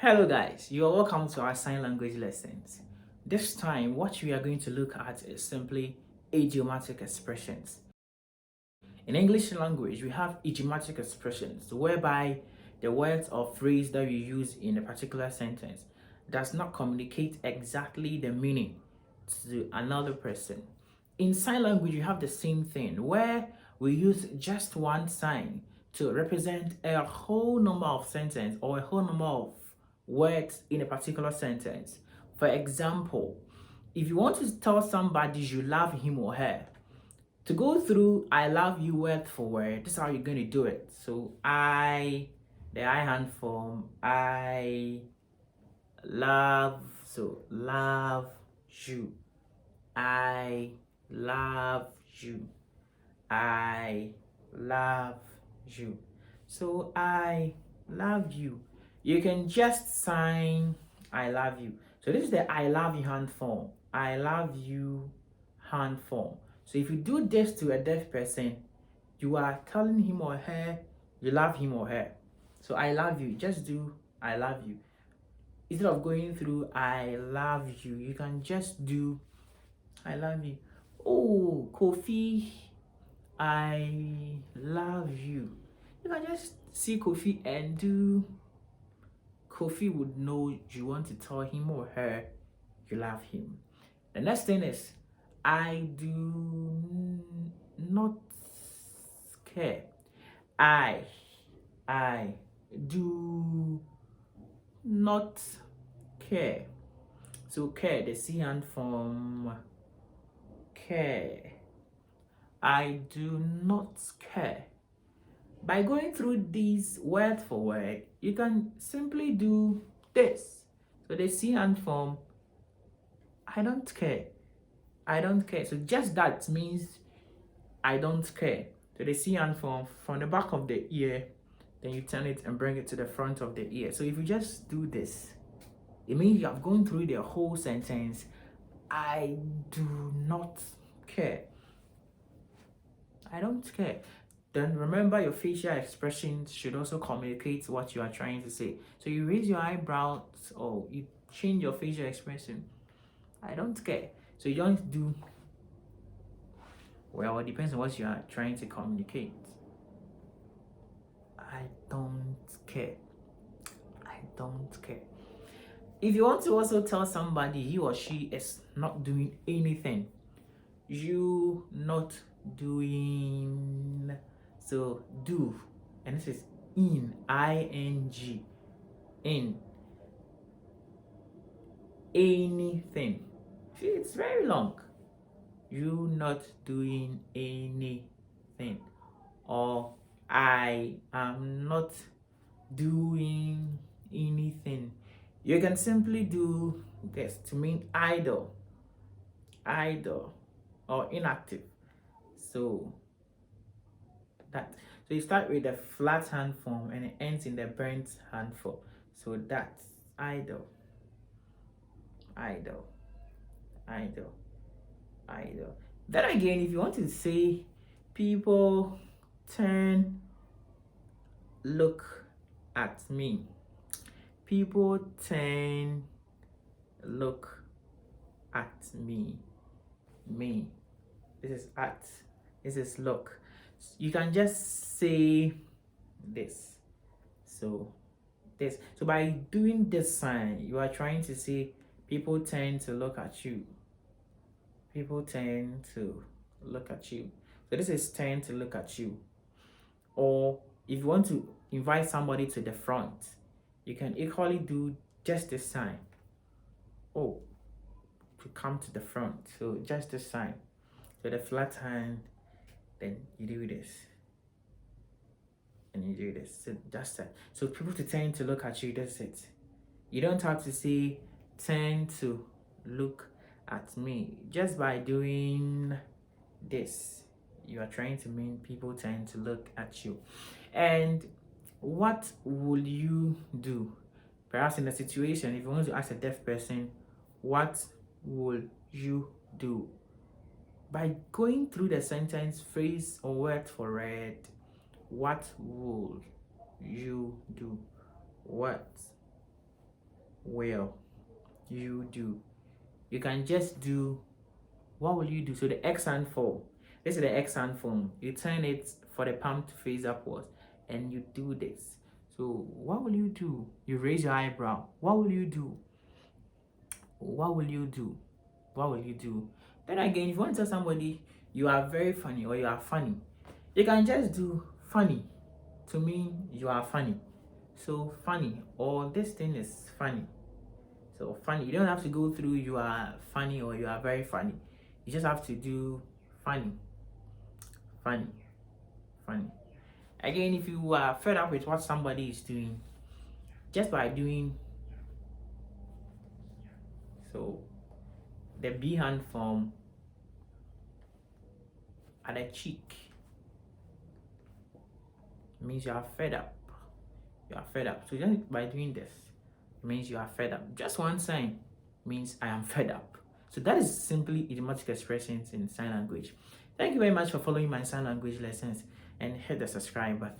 Hello guys, you are welcome to our sign language lessons. This time what we are going to look at is simply idiomatic expressions. In English language, we have idiomatic expressions whereby the words or phrase that we use in a particular sentence does not communicate exactly the meaning to another person. In sign language, you have the same thing where we use just one sign to represent a whole number of sentences or a whole number of words in a particular sentence. For example, if you want to tell somebody you love him or her, to go through I love you word for word, this is how you're going to do it. So the I hand form, I love, so love you, I love you, I love you. So I love you. You can just sign I love you. So this is the I love you hand form. I love you hand form. So if you do this to a deaf person, you are telling him or her you love him or her. So I love you. Just do I love you. Instead of going through I love you, you can just do I love you. Oh, Kofi, I love you. You can just see Kofi and do. Kofi would know you want to tell him or her you love him. The next thing is, I do not care. I do not care. So care, the C hand from care. I do not care. By going through these word for word, you can simply do this. So the C hand form, I don't care. I don't care. So just that means I don't care. So the C hand form from the back of the ear, then you turn it and bring it to the front of the ear. So if you just do this, it means you have gone through the whole sentence. I do not care. I don't care. Then remember your facial expressions should also communicate what you are trying to say. So you raise your eyebrows or you change your facial expression. I don't care. So you don't do, well, it depends on what you are trying to communicate. I don't care. I don't care. If you want to also tell somebody he or she is not doing anything, you not doing, so do, and this is in ing, in anything. See, it's very long. You not doing anything, or I am not doing anything. You can simply do this to mean idle, idle, or inactive. So that, so you start with the flat hand form and it ends in the bent hand form. So that's idle, idle, idle, idle. Then again, if you want to say people turn look at me, people turn look at me, me, this is at, this is look. You can just say this. So this, so by doing this sign, you are trying to say people tend to look at you, people tend to look at you. So this is tend to look at you. Or if you want to invite somebody to the front, you can equally do just this sign. Oh, to come to the front. So just this sign. So the flat hand, then you do this. And you do this. So that's that. So people to tend to look at you, that's it. You don't have to say tend to look at me. Just by doing this, you are trying to mean people tend to look at you. And what will you do? Perhaps in a situation, if you want to ask a deaf person, what will you do? By going through the sentence, phrase, or word for word, what will you do? What will you do? You can just do what will you do? So the X hand form. This is the X hand form. You turn it for the palm to face upwards and you do this. So what will you do? You raise your eyebrow. What will you do? What will you do? What will you do? Then again, if you want to tell somebody you are very funny or you are funny, you can just do funny to mean you are funny. So funny, or this thing is funny. So funny, you don't have to go through you are funny or you are very funny. You just have to do funny, funny, funny. Again, if you are fed up with what somebody is doing, just by doing so, the B hand form at the cheek means you are fed up. You are fed up. So just by doing this, it means you are fed up. Just one sign means I am fed up. So that is simply idiomatic expressions in sign language. Thank you very much for following my sign language lessons and hit the subscribe button.